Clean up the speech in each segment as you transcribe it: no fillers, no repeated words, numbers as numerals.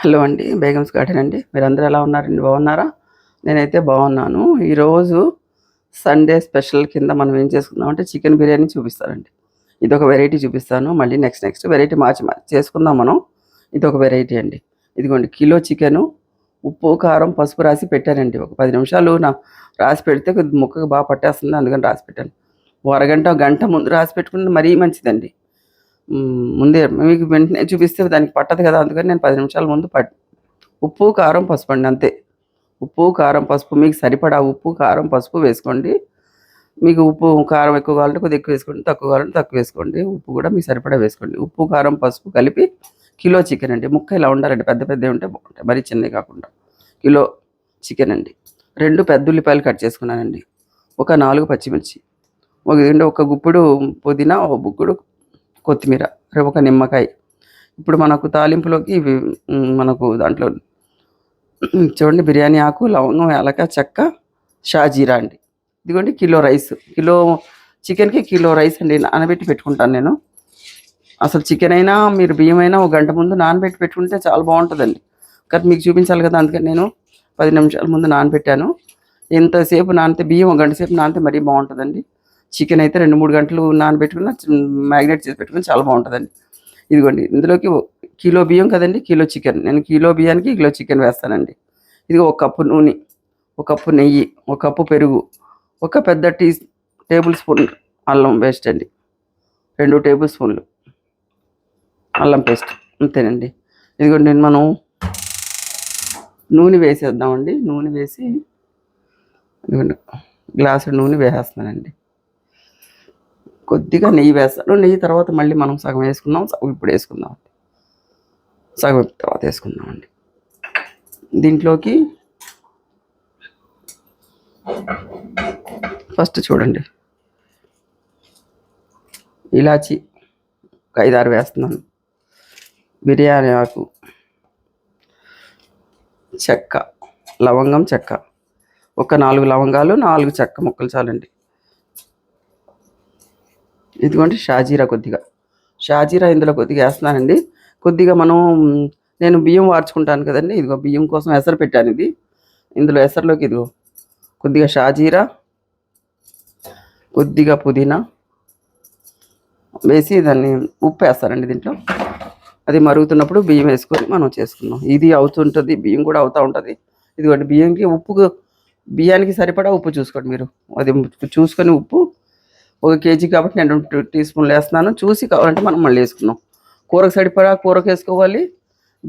Hello అండి, Begums garden అండి. మీరందరూ ఎలా ఉన్నారండి? బాగున్నారా? నేనైతే బాగున్నాను. ఈరోజు సండే స్పెషల్ కింద మనం ఏం చేసుకుందాం అంటే చికెన్ బిర్యానీ చూపిస్తానండి. ఇదొక వెరైటీ చూపిస్తాను. మళ్ళీ నెక్స్ట్ వెరైటీ మార్చి చేసుకుందాం మనం. ఇదొక వెరైటీ అండి. ఇదిగోండి, కిలో చికెను, ఉప్పు కారం పసుపు రాసి పెట్టానండి. ఒక 10 నిమిషాలు రాసి పెడితే కొద్ది ముక్కకు బాగా పట్టేస్తుంది, అందుకని రాసి పెట్టాను. అరగంట గంట ముందు రాసి పెట్టుకుంటే మరీ మంచిదండి. ముందే మీకు వెంటనే చూపిస్తే దానికి పట్టదు కదా, అందుకని నేను 10 నిమిషాల ముందు ఉప్పు కారం పసుపు అండి, అంతే. ఉప్పు కారం పసుపు మీకు సరిపడా ఉప్పు కారం పసుపు వేసుకోండి. మీకు ఉప్పు కారం ఎక్కువ కావాలంటే కొద్దిగా ఎక్కువ వేసుకోండి, తక్కువ కావాలంటే తక్కువ వేసుకోండి. ఉప్పు కూడా మీకు సరిపడా వేసుకోండి. ఉప్పు కారం పసుపు కలిపి కిలో చికెన్ అండి. ముక్క ఇలా ఉండాలండి, పెద్ద పెద్దవి ఉంటే బాగుంటాయి, మరీ చిన్నవి కాకుండా. కిలో చికెన్ అండి. 2 పెద్ద ఉల్లిపాయలు కట్ చేసుకున్నానండి. ఒక 4 పచ్చిమిర్చి, ఒక గుప్పుడు పుదీనా, ఒక బుక్కుడు కొత్తిమీర, ఒక నిమ్మకాయ. ఇప్పుడు మనకు తాలింపులోకి ఇవి మనకు దాంట్లో చూడండి, బిర్యానీ ఆకు, లవంగం, యాలక, చెక్క, షాజీరా అండి. ఇదిగోండి కిలో రైస్. కిలో చికెన్కి కిలో రైస్ అండి నానబెట్టి పెట్టుకుంటాను నేను. అసలు చికెన్ అయినా మీరు బియ్యం అయినా ఒక గంట ముందు నానబెట్టి పెట్టుకుంటే చాలా బాగుంటుందండి. కానీ మీకు చూపించాలి కదా, అందుకని నేను 10 నిమిషాల ముందు నానబెట్టాను. ఎంతసేపు నానితే బియ్యం ఒక గంట సేపు నానితే మరీ బాగుంటుందండి. చికెన్ అయితే 2-3 గంటలు నానబెట్టుకున్న మ్యాగ్నేట్ చేసి పెట్టుకుని చాలా బాగుంటుందండి. ఇదిగోండి, ఇందులోకి కిలో బియ్యం కదండి, కిలో చికెన్. నేను కిలో బియ్యానికి కిలో చికెన్ వేస్తానండి. ఇది 1 కప్పు నూనె, 1 కప్పు నెయ్యి, 1 కప్పు పెరుగు, ఒక పెద్ద టేబుల్ స్పూన్ అల్లం పేస్ట్ అండి, 2 టేబుల్ స్పూన్లు అల్లం పేస్ట్, అంతేనండి. ఇదిగోండి, మనం నూనె వేసేద్దామండి. నూనె వేసి ఇదిగోండి గ్లాసు నూనె వేసేస్తున్నానండి. కొద్దిగా నెయ్యి వేస్తాను. నెయ్యి తర్వాత మళ్ళీ మనం సగం వేసుకుందాం, సగం ఇప్పుడు వేసుకుందాం, సగం తర్వాత వేసుకుందామండి. దీంట్లోకి ఫస్ట్ చూడండి, ఇలాచి ఒక 5-6 వేస్తున్నాను, బిర్యానీ ఆకు, చెక్క, లవంగం, చెక్క, ఒక 4 లవంగాలు, 4 చెక్క ముక్కలు చాలండి. ఇదిగోండి షాజీరా, కొద్దిగా షాజీరా ఇందులో కొద్దిగా వేస్తున్నానండి. కొద్దిగా నేను బియ్యం వార్చుకుంటాను కదండి, ఇదిగో బియ్యం కోసం ఎసరు పెట్టాను. ఇందులో ఎసరులోకి ఇదిగో కొద్దిగా షాజీరా, కొద్దిగా పుదీనా వేసి దాన్ని ఉప్పు వేస్తానండి దీంట్లో. అది మరుగుతున్నప్పుడు బియ్యం వేసుకొని మనం చేసుకుందాం. ఇది అవుతుంటుంది, బియ్యం కూడా అవుతూ ఉంటుంది. ఇదిగోండి, బియ్యానికి సరిపడా ఉప్పు చూసుకోండి మీరు. అది చూసుకొని ఉప్పు 1 కేజీ కాబట్టి నేను 2 టీ స్పూన్లు వేస్తున్నాను. చూసి కావాలంటే మనం మళ్ళీ వేసుకుందాం. కూరకు సరిపడా కూరకు వేసుకోవాలి,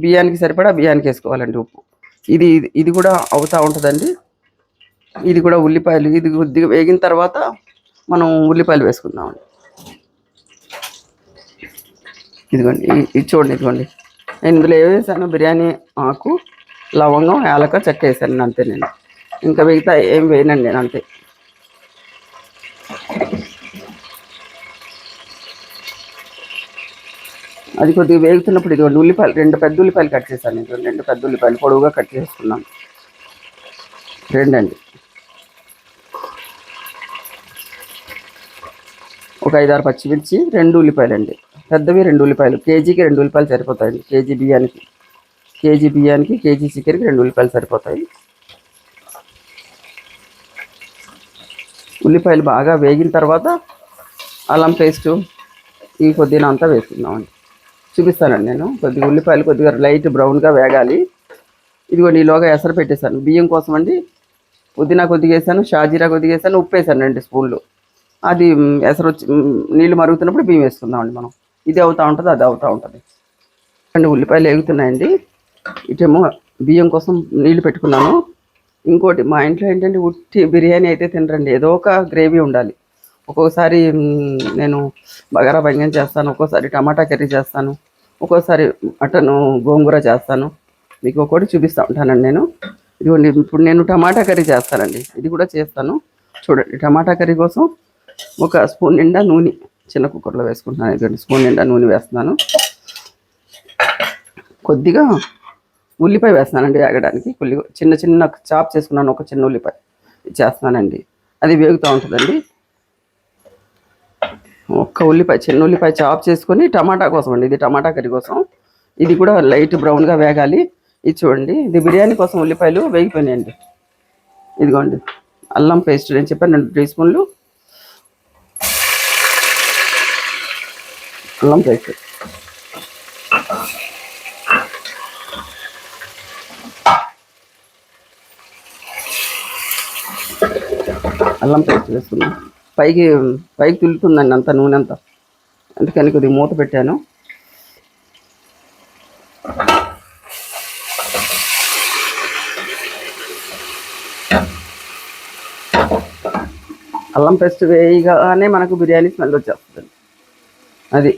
బియ్యానికి సరిపడా బియ్యానికి వేసుకోవాలండి ఉప్పు. ఇది కూడా అవుతూ ఉంటుందండి. ఇది కూడా ఉల్లిపాయలు, ఇది కొద్దిగా వేగిన తర్వాత మనం ఉల్లిపాయలు వేసుకుందామండి. ఇదిగోండి, ఇది చూడండి. ఇదిగోండి, నేను ఇందులో ఏం వేసాను, బిర్యానీ ఆకు, లవంగం, యాలక, చెక్క వేసాను, అంతే. నేను ఇంకా మిగతా ఏం వేయనండి నేను, అంతే. అది కొద్దిగా వేగుతున్నప్పుడు ఇదిగోండి ఉల్లిపాయలు, 2 పెద్ద ఉల్లిపాయలు కట్ చేశాను. ఇదిగోండి 2 పెద్ద ఉల్లిపాయలు పొడవుగా కట్ చేసుకున్నాను, 2 అండి. ఒక 5-6 పచ్చిమిర్చి, 2 ఉల్లిపాయలు అండి, పెద్దవి 2 ఉల్లిపాయలు. కేజీకి 2 ఉల్లిపాయలు సరిపోతాయండి. కేజీ బియ్యానికి కేజీ చికెన్కి 2 ఉల్లిపాయలు సరిపోతాయి. ఉల్లిపాయలు బాగా వేగిన తర్వాత అల్లం పేస్టు, ఈ పుదీనా అంతా వేసుకుందామండి. చూపిస్తానండి నేను. కొద్దిగా ఉల్లిపాయలు కొద్దిగా లైట్ బ్రౌన్గా వేగాలి. ఇదిగోండి, ఈలోగా ఎసరు పెట్టేశాను బియ్యం కోసం అండి. పుదీనా కొద్దిగా వేసాను, షాజీరా కొద్దిగా వేసాను, ఉప్పు వేసాను 2 స్పూన్లు. అది ఎసరు వచ్చి నీళ్ళు మరుగుతున్నప్పుడు బియ్యం వేసుకుందామండి మనం. ఇది అవుతూ ఉంటుంది, అది అవుతూ ఉంటుంది అండి. ఉల్లిపాయలు వేగుతున్నాయండి. ఇటేమో బియ్యం కోసం నీళ్లు పెట్టుకున్నాను. ఇంకోటి, మా ఇంట్లో ఏంటంటే ఉట్టి బిర్యానీ అయితే తినరండి, ఏదో ఒక గ్రేవీ ఉండాలి. ఒక్కొక్కసారి నేను బగారా బంగన్ చేస్తాను, ఒక్కోసారి టమాటా కర్రీ చేస్తాను, ఒక్కోసారి మటన్ గోంగూర చేస్తాను. మీకు ఒకటి చూపిస్తూ ఉంటానండి నేను. ఇదిగోండి, ఇప్పుడు నేను టమాటా కర్రీ చేస్తానండి, ఇది కూడా చేస్తాను. చూడండి, టమాటా కర్రీ కోసం 1 స్పూన్ నిండా నూనె చిన్న కుక్కర్లో వేసుకుంటున్నాను. 2 స్పూన్ నిండా నూనె వేస్తున్నాను. కొద్దిగా ఉల్లిపాయ వేస్తున్నానండి వేగడానికి. చిన్న చాప్ చేసుకున్నాను, ఒక చిన్న ఉల్లిపాయ చేస్తున్నానండి. అది వేగుతూ ఉంటుందండి. చిన్న ఉల్లిపాయ చాప్ చేసుకొని టమాటా కోసం అండి, ఇది టమాటా కర్రీ కోసం. ఇది కూడా లైట్ బ్రౌన్గా వేగాలి. ఇది చూడండి, ఇది బిర్యానీ కోసం ఉల్లిపాయలు వేగిపోయినాయండి. ఇదిగోండి అల్లం పేస్ట్ నేను చెప్పాను 2 టీ స్పూన్లు అల్లం పేస్ట్. అల్లం పేస్ట్ వేసుకున్నాం. పైకి పైకి తులుతుందండి అంత నూనె అంతా, అందుకని కొద్దిగా మూత పెట్టాను. అల్లం పేస్ట్ వేయగానే మనకు బిర్యానీ స్మెల్ వచ్చేస్తుంది. అది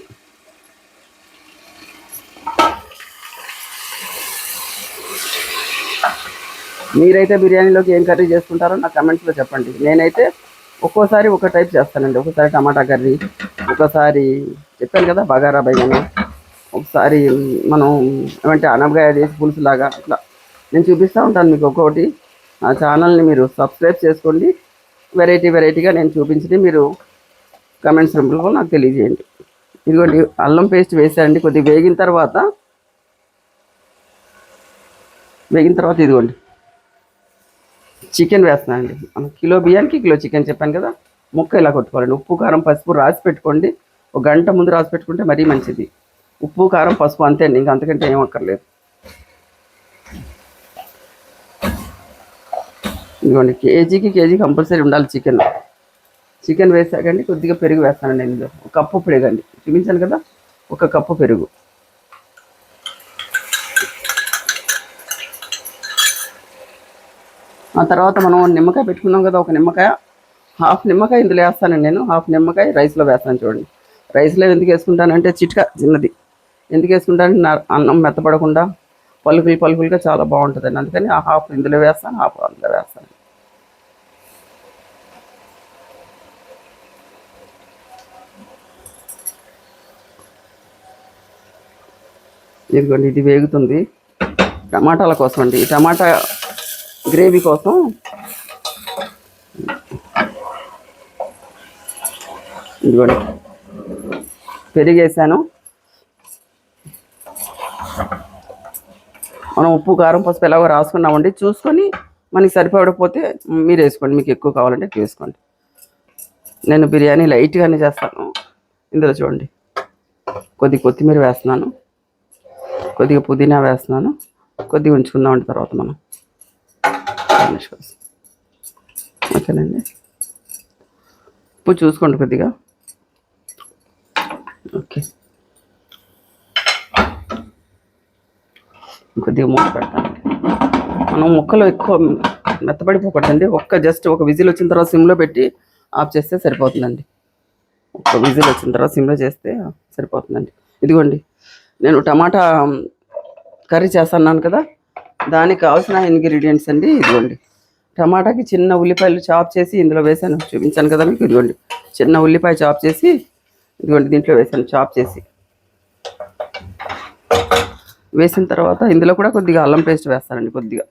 మీరైతే బిర్యానీలోకి ఏం కర్రీ చేసుకుంటారో నాకు కమెంట్స్లో చెప్పండి. నేనైతే ఒక్కోసారి ఒక టైప్ చేస్తానండి. ఒకసారి టమాటా కర్రీ, ఒకసారి చెప్పాను కదా బగారా బైగన్, ఒకసారి మనం ఏమంటే అనపకాయ వేసి పులుసు లాగా అట్లా నేను చూపిస్తూ ఉంటాను మీకు ఒక్కొక్కటి. ఆ ఛానల్ని మీరు సబ్స్క్రైబ్ చేసుకోండి. వెరైటీగా నేను చూపించి మీరు కమెంట్స్ రూపంలో నాకు తెలియజేయండి. ఇదిగోండి అల్లం పేస్ట్ వేసారండి. కొద్దిగా వేగిన తర్వాత ఇదిగోండి చికెన్ వేస్తున్నానండి. మనం కిలో బియ్యానికి కిలో చికెన్ చెప్పాను కదా, ముక్క ఇలా కొట్టుకోవాలండి. ఉప్పు కారం పసుపు రాసి పెట్టుకోండి. 1 గంట ముందు రాసి పెట్టుకుంటే మరీ మంచిది. ఉప్పు కారం పసుపు అంతే అండి, ఇంకా అంతకంటే ఏం అక్కర్లేదు. ఇదిగోండి కేజీ కంపల్సరీ ఉండాలి చికెన్ వేసాకండి. కొద్దిగా పెరుగు వేస్తానండి. ఇందులో 1 కప్పు పెరుగు అండి, చూపించాను కదా, 1 కప్పు పెరుగు. ఆ తర్వాత మనం నిమ్మకాయ పెట్టుకున్నాం కదా, 1 నిమ్మకాయ, హాఫ్ నిమ్మకాయ ఇందులో వేస్తానండి నేను. హాఫ్ నిమ్మకాయ రైస్లో వేస్తాను. చూడండి రైస్లో ఎందుకు వేసుకుంటానంటే చిట్కా చిన్నది, ఎందుకు వేసుకుంటానంటే నా అన్నం మెత్తపడకుండా పలుకులుగా చాలా బాగుంటుందండి. అందుకని ఆ హాఫ్ ఇందులో వేస్తాను, హాఫ్ అందులో వేస్తాను. ఇదిగోండి ఇది వేగుతుంది. టమాటాల కోసం అండి, టమాటా గ్రేవీ కోసం ఇదిగోండి పెరిగేసాను. మనం ఉప్పు కారం పసుపు ఎలాగో రాసుకున్నామండి, చూసుకొని మనకి సరిపడకపోతే మీరు వేసుకోండి, మీకు ఎక్కువ కావాలంటే ఎక్కువ వేసుకోండి. నేను బిర్యానీ లైట్గానే చేస్తాను. ఇందులో చూడండి కొద్దిగా కొత్తిమీర వేస్తున్నాను, కొద్దిగా పుదీనా వేస్తున్నాను, కొద్దిగా ఉంచుకుందామండి తర్వాత మనం గార్నిష్ కోసం. ఓకేనండి, ఉప్పు చూసుకోండి కొద్దిగా. ఓకే, కొద్దిగా మూత పెడతాను. మనం ముక్కలు ఎక్కువ మెత్తపడిపోకూడదండి. జస్ట్ ఒక విజిల్ వచ్చిన తర్వాత సిమ్లో పెట్టి ఆఫ్ చేస్తే సరిపోతుందండి. 1 విజిల్ వచ్చిన తర్వాత సిమ్లో చేస్తే సరిపోతుందండి. ఇదిగోండి నేను టమాటా కర్రీ చేస్తున్నాను కదా, దానికి కావాల్సిన ఇంగ్రీడియంట్స్ అండి. ఇదిగోండి టమాటాకి చిన్న ఉల్లిపాయలు చాప్ చేసి ఇందులో వేసాను, చూపించాను కదా మీకు. ఇదిగోండి చిన్న ఉల్లిపాయ చాప్ చేసి ఇదిగోండి దీంట్లో వేసాను. చాప్ చేసి వేసిన తర్వాత ఇందులో కూడా కొద్దిగా అల్లం పేస్ట్ వేస్తానండి. కొద్దిగా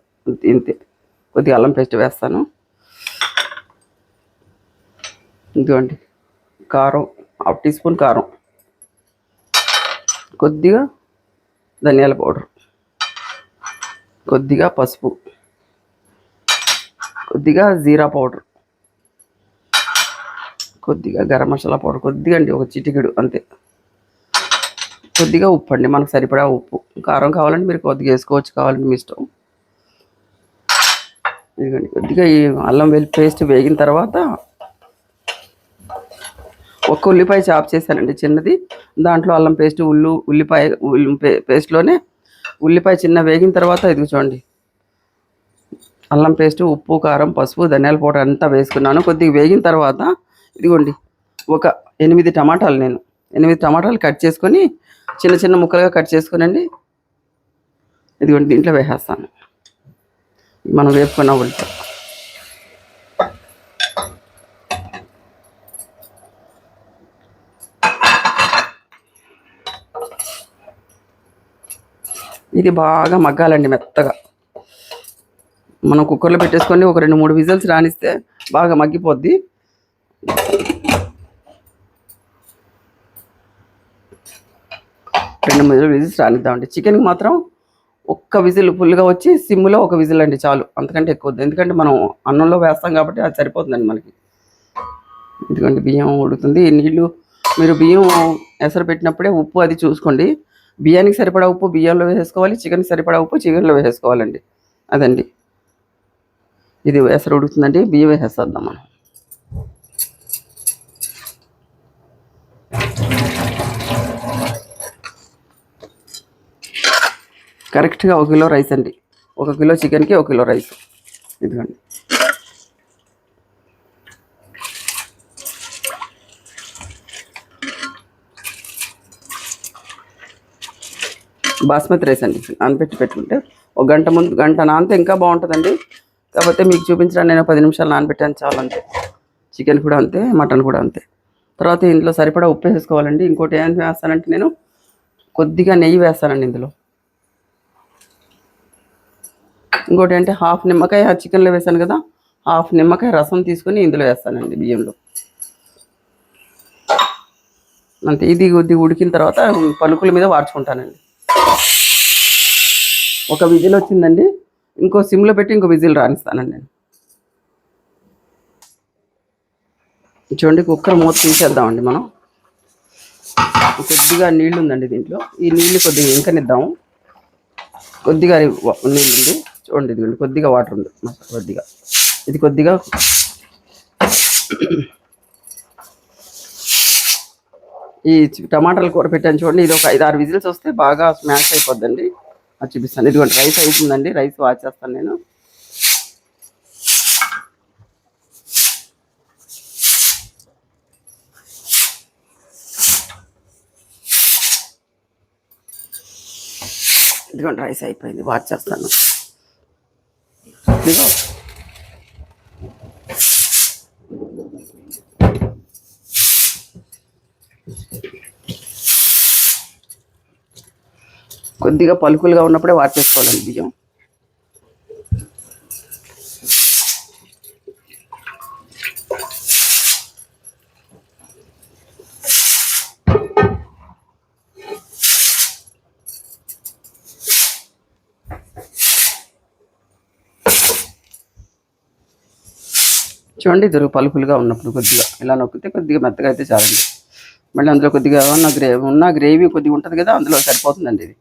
ఇంతే, కొద్దిగా అల్లం పేస్ట్ వేస్తాను. ఇదిగోండి కారం 1/2 టీ స్పూన్ కారం, కొద్దిగా ధనియాల పౌడర్, కొద్దిగా పసుపు, కొద్దిగా జీరా పౌడర్, కొద్దిగా గరం మసాలా పౌడర్, కొద్దిగా అండి 1 చిటికెడు అంతే. కొద్దిగా ఉప్పు అండి, మనకు సరిపడా ఉప్పు. కారం కావాలంటే మీరు కొద్దిగా వేసుకోవచ్చు, కావాలంటే మీ ఇష్టం. ఇదిగోండి కొద్దిగా ఈ అల్లం వెల్లుల్లి పేస్ట్ వేగిన తర్వాత 1 ఉల్లిపాయ చాప్ చేశానండి చిన్నది, దాంట్లో అల్లం పేస్ట్ ఉల్లిపాయ పేస్ట్లోనే ఉల్లిపాయ చిన్న వేగిన తర్వాత ఇది చూడండి అల్లం పేస్ట్ ఉప్పు కారం పసుపు ధనియాల పౌడర్ అంతా వేసుకున్నాను. కొద్దిగా వేగిన తర్వాత ఇదిగోండి 8 టమాటాలు, నేను 8 టమాటాలు కట్ చేసుకొని చిన్న ముక్కలుగా కట్ చేసుకోనండి. ఇదిగోండి దీంట్లో వేసేస్తాను మనం వేపుకున్న ఉల్లిపాయ. ఇది బాగా మగ్గాలండి మెత్తగా. మనం కుక్కర్లో పెట్టేసుకొని ఒక 2-3 విజిల్స్ రానిస్తే బాగా మగ్గిపోద్ది. రెండు విజిల్స్ రానిద్దామండి. చికెన్కి మాత్రం ఒక్క విజిల్ ఫుల్గా వచ్చి సిమ్లో ఒక విజిల్ అండి చాలు, అంతకంటే ఎక్కువ వద్దు. ఎందుకంటే మనం అన్నంలో వేస్తాం కాబట్టి అది సరిపోతుందండి మనకి. ఎందుకంటే బియ్యం ఉడుకుతుంది. ఈ నీళ్ళు మీరు బియ్యం ఎసరు పెట్టినప్పుడే ఉప్పు అది చూసుకోండి. బియ్యానికి సరిపడా ఉప్పు బియ్యంలో వేసేసుకోవాలి, చికెన్కి సరిపడా ఉప్పు చికెన్లో వేసేసుకోవాలండి. అదండి, ఇది ఎసరు ఉడుకుతుందండి. బియ్యం వేసేద్దాం మనం. కరెక్ట్గా 1 కిలో రైస్ అండి. 1 కిలో చికెన్కి 1 కిలో రైస్. ఇదిగోండి. బాస్మతి రైస్ అండి. నానబెట్టి పెట్టుకుంటే 1 గంట ముందు, గంట నానితే ఇంకా బాగుంటుందండి. కాకపోతే మీకు చూపించడానికి నేను 10 నిమిషాలు నానబెట్టాను చాలు, అంతే. చికెన్ కూడా అంతే, మటన్ కూడా అంతే. తర్వాత ఇందులో సరిపడా ఉప్పు వేసుకోవాలండి. ఇంకోటి ఏం వేస్తానంటే నేను కొద్దిగా నెయ్యి వేస్తానండి ఇందులో. ఇంకోటి అంటే హాఫ్ నిమ్మకాయ చికెన్లో వేసాను కదా, హాఫ్ నిమ్మకాయ రసం తీసుకొని ఇందులో వేస్తానండి బియ్యంలో, అంతే. ఇది కొద్దిగా ఉడికిన తర్వాత పలుకుల మీద వాడ్చుకుంటానండి. ఒక విజిల్ వచ్చిందండి, ఇంకో సిమ్లో పెట్టి ఇంకో విజిల్ రానిస్తానండి నేను. చూడండి, కుక్కర్ మూత తీసేద్దామండి మనం. కొద్దిగా నీళ్ళు ఉందండి దీంట్లో, ఈ నీళ్ళు కొద్దిగా ఇంకనిద్దాము. కొద్దిగా నీళ్ళు ఉంది చూడండి, ఇదిగోండి కొద్దిగా వాటర్ ఉంది, కొద్దిగా ఇది కొద్దిగా ఈ టమాటాలు కూర పెట్టాను చూడండి. ఇది ఒక 5-6 విజిల్స్ వస్తే బాగా స్మాష్ అయిపోద్దండి. అది చూపిస్తాను. ఇదిగోండి రైస్ అవుతుందండి, రైస్ వాచ్ చేస్తాను నేను. ఇదిగోండి రైస్ అయిపోయింది, వాచ్ చేస్తాను. ఇదిగో కొద్దిగా పలుకులుగా ఉన్నప్పుడే వాచ్ చేసుకోవాలండి బియ్యం. చూడండి, ఇద్దరు పలుకులుగా ఉన్నప్పుడు కొద్దిగా ఇలా నొక్కితే కొద్దిగా మెత్తగా అయితే చాలండి. మళ్ళీ అందులో కొద్దిగా ఉన్న గ్రేవీ కొద్దిగా ఉంటుంది కదా, అందులో సరిపోతుందండి. ఇది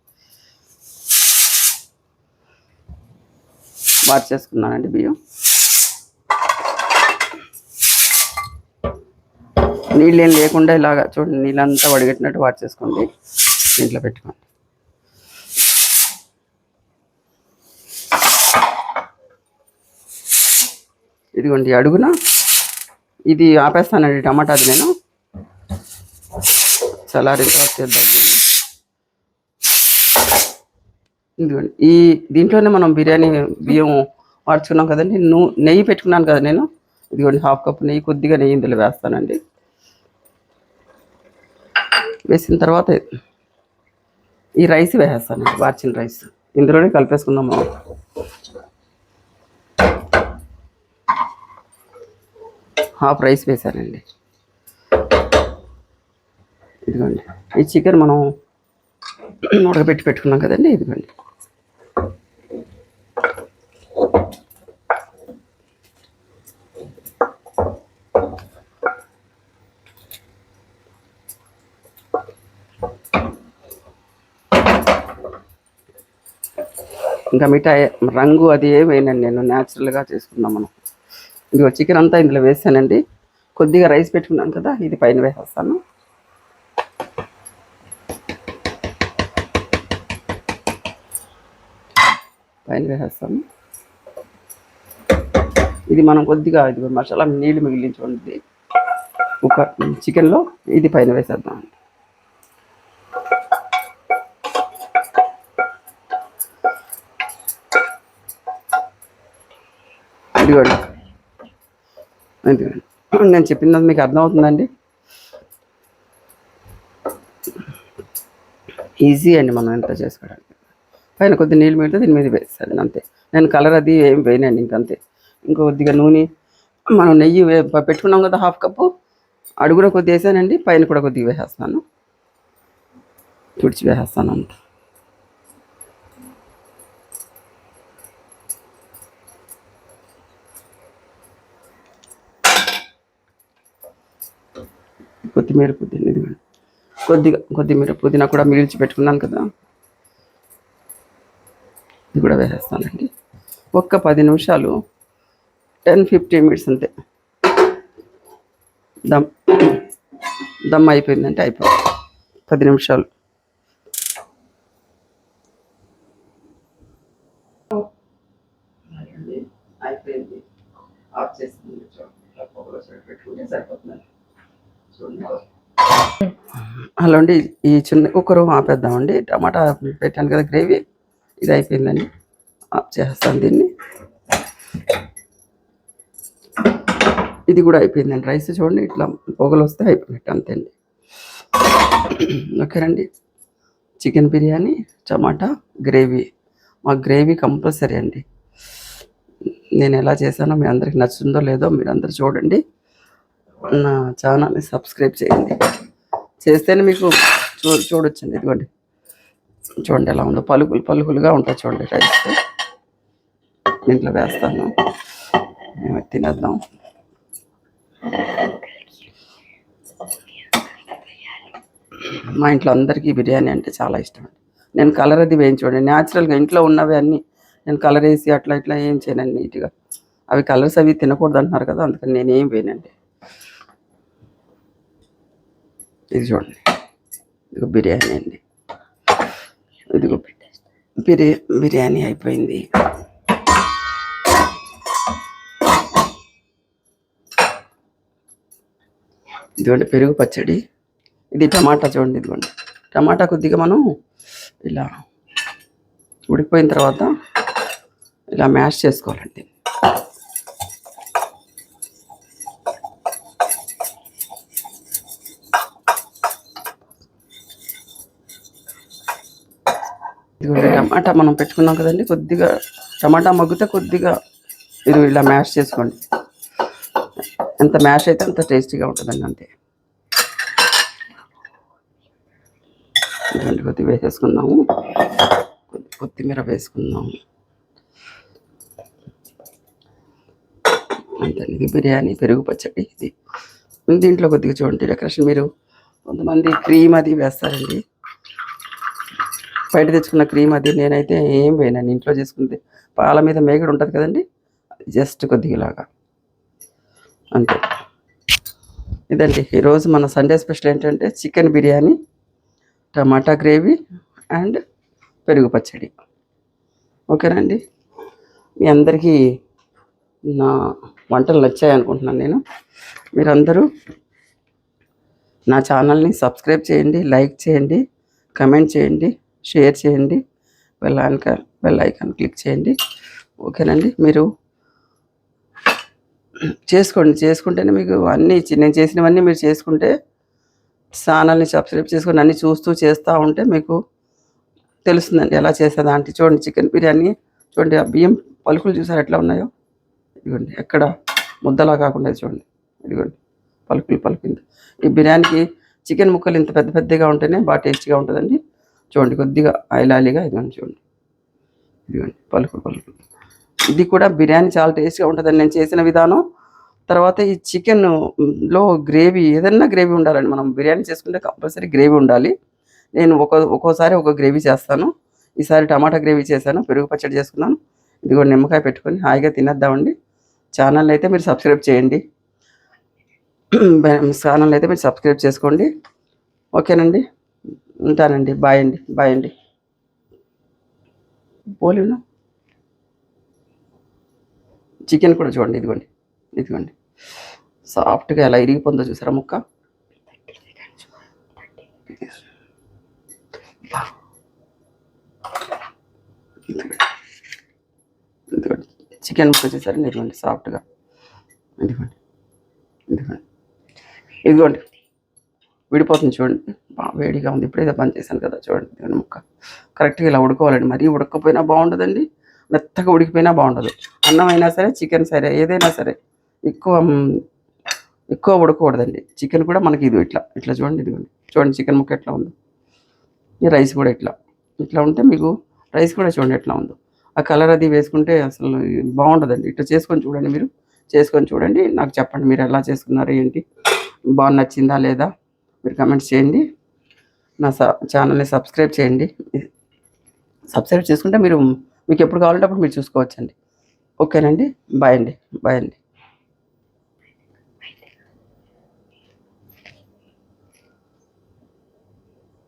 వాచ్ చేసుకున్నానండి బియ్యం. నీళ్ళు ఏం లేకుండా ఇలాగా చూడండి, నీళ్ళంతా వడిగట్టినట్టు వాచ్ చేసుకోండి, దీంట్లో పెట్టుకోండి. ఇదిగోండి అడుగున ఇది ఆపేస్తానండి టమాటాది నేను, చల్లారిన తర్వాత చేద్దాం. ఇదిగోండి దీంట్లోనే మనం బిర్యానీ బియ్యం వాడుచుకున్నాం కదండి. నెయ్యి పెట్టుకున్నాను కదా నేను, ఇదిగోండి 1/2 కప్పు నెయ్యి, కొద్దిగా నెయ్యి ఇందులో వేస్తానండి. వేసిన తర్వాత ఈ రైస్ వేసేస్తానండి, వార్చిన రైస్ ఇందులోనే కలిపేసుకుందాం మనం. హాఫ్ రైస్ వేసానండి. ఇదిగోండి ఈ చికెన్ మనం ఉడకబెట్టి పెట్టుకున్నాం కదండి, ఇదిగోండి. ఇంకా మిఠాయి రంగు అది ఏమైనండి, నేను న్యాచురల్గా చేసుకున్నాం మనం. ఇదిగో చికెన్ అంతా ఇందులో వేసానండి. కొద్దిగా రైస్ పెట్టుకున్నాను కదా, ఇది పైన వేసేస్తాను. పైన వేసేస్తాను. ఇది మనం కొద్దిగా ఇది మసాలా నీళ్ళు మిగిలించుకోండి ఒక చికెన్లో, ఇది పైన వేసేద్దాం. ఇదిగోండి, ఇదిగోండి నేను చెప్పినది మీకు అర్థమవుతుందండి. ఈజీ అండి మనం ఎంత చేసుకోవడానికి. పైన కొద్ది నీళ్ళు పెడితే దీని మీద వేస్తాను అంతే. నేను కలర్ అది ఏం వేయనండి, ఇంకంతే. కొద్దిగా నూనె మనం నెయ్యి పెట్టుకున్నాం కదా 1/2 కప్పు, అడుగున కొద్దిగా వేసానండి, పైన కూడా కొద్దిగా వేసేస్తాను, తుడిచి వేసేస్తాను అంత. కొత్తిమీర పుదీనా ఇదిగోండి, కొద్దిగా కొత్తిమీర పుదీనా కూడా మిగిల్చి పెట్టుకున్నాను కదా, ఇది కూడా వేసేస్తానండి. ఒక్క 10 నిమిషాలు 10-15 మినిట్స్ అంతే దమ్ దమ్ అయిపోయిందంటే అయిపోయింది. 10 నిమిషాలు. అయిపోయింది. ఆఫ్ చేస్తుంది. పెట్టుకుంటే సరిపోతుంది. హలో అండి, ఈ చిన్న కుక్కర్ ఆపేద్దామండి. టమాటా పెట్టాను కదా గ్రేవీ, ఇది అయిపోయిందండి. ఆఫ్ చేస్తాను దీన్ని. ఇది కూడా అయిపోయిందండి. రైస్ చూడండి ఇట్లా పొగలు వస్తే అయిపోయినట్టు అంతే అండి. ఓకేనండి. చికెన్ బిర్యానీ టమాటా గ్రేవీ, మా గ్రేవీ కంపల్సరీ అండి. నేను ఎలా చేశానో మీ అందరికి నచ్చుతుందో లేదో మీరు అందరు చూడండి. నా ఛానల్ని సబ్స్క్రైబ్ చేయండి. చేస్తేనే మీకు చూడొచ్చండి. ఇదిగోండి చూడండి ఎలా ఉందో, పలుకులు పలుకులుగా ఉంటుంది చూడండి. రైస్ దీంట్లో వేస్తాను, మేము తినేద్దాం. మా ఇంట్లో అందరికీ బిర్యానీ అంటే చాలా ఇష్టం అండి. నేను కలర్ అది వేయించుకోండి, న్యాచురల్గా ఇంట్లో ఉన్నవి అన్నీ నేను కలర్ వేసి అట్లా ఇట్లా ఏం చేయనండి. నీట్గా అవి కలర్స్ అవి తినకూడదు అంటున్నారు కదా, అందుకని నేనేం వేయనండి. ఇది చూడండి, ఇదిగో బిర్యానీ అండి. ఇదిగో బిర్యానీ అయిపోయింది. ఇదిగోండి పెరుగు పచ్చడి, ఇది టమాటా చూడండి. ఇదిగోండి టమాటా కొద్దిగా మనం ఇలా ఉడికిపోయిన తర్వాత ఇలా మ్యాష్ చేసుకోవాలండి. ఇదిగోండి టమాటా మనం పెట్టుకున్నాం కదండి, కొద్దిగా టమాటా మగ్గితే కొద్దిగా ఇది ఇలా మ్యాష్ చేసుకోండి. ఎంత మ్యాష్ అయితే అంత టేస్టీగా ఉంటుందండి అంతే. ఇదిగోండి కొద్దిగా వేసేసుకుందాము, కొత్తిమీర వేసుకుందాము అంతే. ఇది బిర్యానీ పెరుగు పచ్చడి. ఇది దీంట్లో కొద్దిగా చూడండి డెకరేషన్, మీరు కొంతమంది క్రీమ్ అది వేస్తారండి, బయట తెచ్చుకున్న క్రీమ్ అది. నేనైతే ఏం వేయనండి, ఇంట్లో చేసుకుంటే పాల మీద మేగడ ఉంటుంది కదండి, జస్ట్ కొద్దిగా ఇలాగా అంతే. ఇదండి ఈరోజు మన సండే స్పెషల్ ఏంటంటే chicken biryani, tomato gravy and పెరుగు పచ్చడి. ఓకేనండి, మీ అందరికీ నా వంటలు నచ్చాయి అనుకుంటున్నాను నేను. మీరందరూ నా ఛానల్ని సబ్స్క్రైబ్ చేయండి, లైక్ చేయండి, కమెంట్ చేయండి, షేర్ చేయండి, బెల్ ఐకాన్ క్లిక్ చేయండి. ఓకేనండి, మీరు చేసుకుంటేనే మీకు అన్నీ నేను చేసినవన్నీ మీరు చేసుకుంటే, ఛానల్ని సబ్స్క్రైబ్ చేసుకొని అన్నీ చూస్తూ చేస్తూ ఉంటే మీకు తెలుస్తుందండి ఎలా చేసేదా అంటే. చూడండి చికెన్ బిర్యానీ చూడండి, ఆ బియ్యం పలుకులు చూసారు ఎట్లా ఉన్నాయో. ఇదిగోండి ఎక్కడ ముద్దలా కాకుండా చూడండి, ఇదిగోండి పలుకులు పలుకుంది. ఈ బిర్యానీకి చికెన్ ముక్కలు ఇంత పెద్ద పెద్దగా ఉంటేనే బాగా టేస్టీగా ఉంటుందండి. చూడండి కొద్దిగా ఆయిలాలిగా ఇదిగోండి చూడండి, ఇదిగోండి పలుకులు. ఇది కూడా బిర్యానీ చాలా టేస్ట్గా ఉంటుందండి నేను చేసిన విధానం. తర్వాత ఈ చికెన్లో గ్రేవీ, ఏదన్నా గ్రేవీ ఉండాలండి. మనం బిర్యానీ చేసుకుంటే కంపల్సరీ గ్రేవీ ఉండాలి. నేను ఒక్కోసారి ఒక గ్రేవీ చేస్తాను. ఈసారి టమాటా గ్రేవీ చేశాను, పెరుగు పచ్చడి చేసుకున్నాను. ఇదిగో నిమ్మకాయ పెట్టుకొని హాయిగా తినేద్దామండి. ఛానల్ అయితే మీరు సబ్స్క్రైబ్ చేయండి, ఛానల్ అయితే మీరు సబ్స్క్రైబ్ చేసుకోండి. ఓకేనండి, ఉంటానండి. బాయ్ అండి. పోలేను. చికెన్ కూడా చూడండి, ఇదిగోండి సాఫ్ట్గా ఎలా ఇరిగిపోతుందో చూసారా ముక్క. ఇదిగోండి చికెన్ ముక్క చూసారా, ఇదిగోండి సాఫ్ట్గా. ఇదిగోండి విడిపోతుంది చూడండి, బాగా వేడిగా ఉంది. ఇప్పుడైతే పని చేశాను కదా చూడండి. ఇదిగోండి ముక్క కరెక్ట్గా ఇలా ఉడుకోవాలండి. మరీ ఉడకపోయినా బాగుండదండి, మెత్తగా ఉడికిపోయినా బాగుండదు. అన్నం అయినా సరే, చికెన్ సరే, ఏదైనా సరే ఎక్కువ ఉడకకూడదండి. చికెన్ కూడా మనకి ఇట్లా చూడండి. చూడండి చికెన్ ముక్క ఎట్లా ఉందో. ఈ రైస్ కూడా ఇట్లా ఉంటే మీకు రైస్ కూడా చూడండి ఎట్లా ఉందో. ఆ కలర్ అది వేసుకుంటే అసలు బాగుంటుందండి. ఇట్లా చేసుకొని చూడండి, మీరు చేసుకొని చూడండి, నాకు చెప్పండి మీరు ఎలా చేసుకున్నారు ఏంటి, బాగా నచ్చిందా లేదా. మీరు కమెంట్స్ చేయండి. నా ఛానల్ని సబ్స్క్రైబ్ చేయండి. సబ్స్క్రైబ్ చేసుకుంటే మీకు ఎప్పుడు కావాలంటే అప్పుడు మీరు చూసుకోవచ్చండి. ఓకేనండి. బాయ్ అండి.